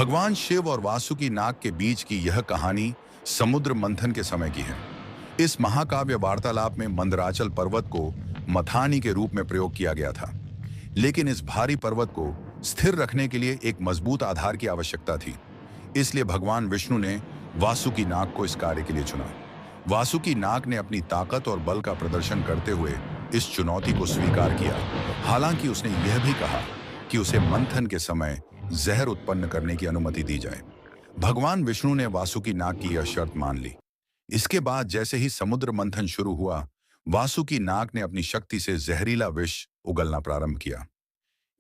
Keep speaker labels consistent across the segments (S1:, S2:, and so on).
S1: भगवान शिव और वासुकी नाग के बीच की यह कहानी समुद्र मंथन के समय की है। इस महाकाव्य वार्तालाप में मंदराचल पर्वत को मथानी के रूप में प्रयोग किया गया था, लेकिन इस भारी पर्वत को स्थिर रखने के लिए एक मजबूत आधार की आवश्यकता थी। इसलिए भगवान विष्णु ने वासुकी नाग को इस कार्य के लिए चुना। वासुकी नाग ने अपनी ताकत और बल का प्रदर्शन करते हुए इस चुनौती को स्वीकार किया। हालांकि उसने यह भी कहा कि उसे मंथन के समय जहर उत्पन्न करने की अनुमति दी जाए। भगवान विष्णु ने वासुकी नाग की यह शर्त मान ली। इसके बाद जैसे ही समुद्र मंथन शुरू हुआ, वासुकी नाग ने अपनी शक्ति से जहरीला विष उगलना प्रारंभ किया।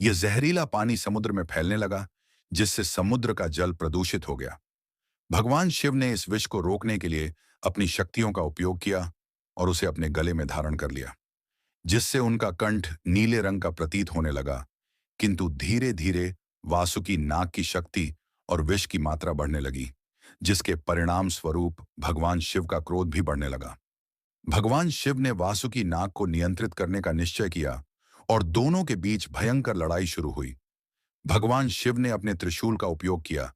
S1: यह जहरीला पानी समुद्र में फैलने लगा, जिससे समुद्र का जल प्रदूषित हो गया। भगवान शिव ने इस विष को रोकने के लिए अपनी शक्तियों का उपयोग किया और उसे अपने गले में धारण कर लिया, जिससे उनका कंठ नीले रंग का प्रतीत होने लगा। किंतु धीरे धीरे वासुकी नाग की शक्ति और विष की मात्रा बढ़ने लगी, जिसके परिणाम स्वरूप भगवान शिव का क्रोध भी बढ़ने लगा। भगवान शिव ने वासुकी नाग को नियंत्रित करने का निश्चय किया और दोनों के बीच भयंकर लड़ाई शुरू हुई। भगवान शिव ने अपने त्रिशूल का उपयोग किया,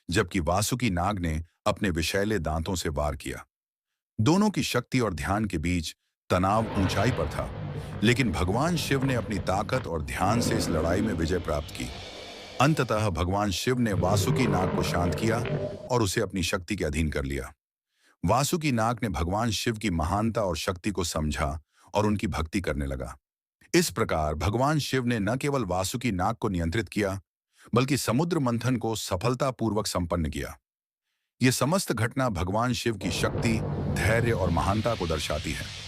S1: जबकि वासुकी नाग ने अपने विषैले दांतों से वार किया। दोनों की शक्ति और ध्यान के बीच तनाव ऊंचाई पर था, लेकिन भगवान शिव ने अपनी ताकत और ध्यान से इस लड़ाई में विजय प्राप्त की। अंततः भगवान शिव ने वासुकी नाग को शांत किया और उसे अपनी शक्ति के अधीन कर लिया। वासुकी नाग ने भगवान शिव की महानता और शक्ति को समझा और उनकी भक्ति करने लगा। इस प्रकार भगवान शिव ने न केवल वासुकी नाग को नियंत्रित किया, बल्कि समुद्र मंथन को सफलतापूर्वक संपन्न किया। यह समस्त घटना भगवान शिव की शक्ति, धैर्य और महानता को दर्शाती है।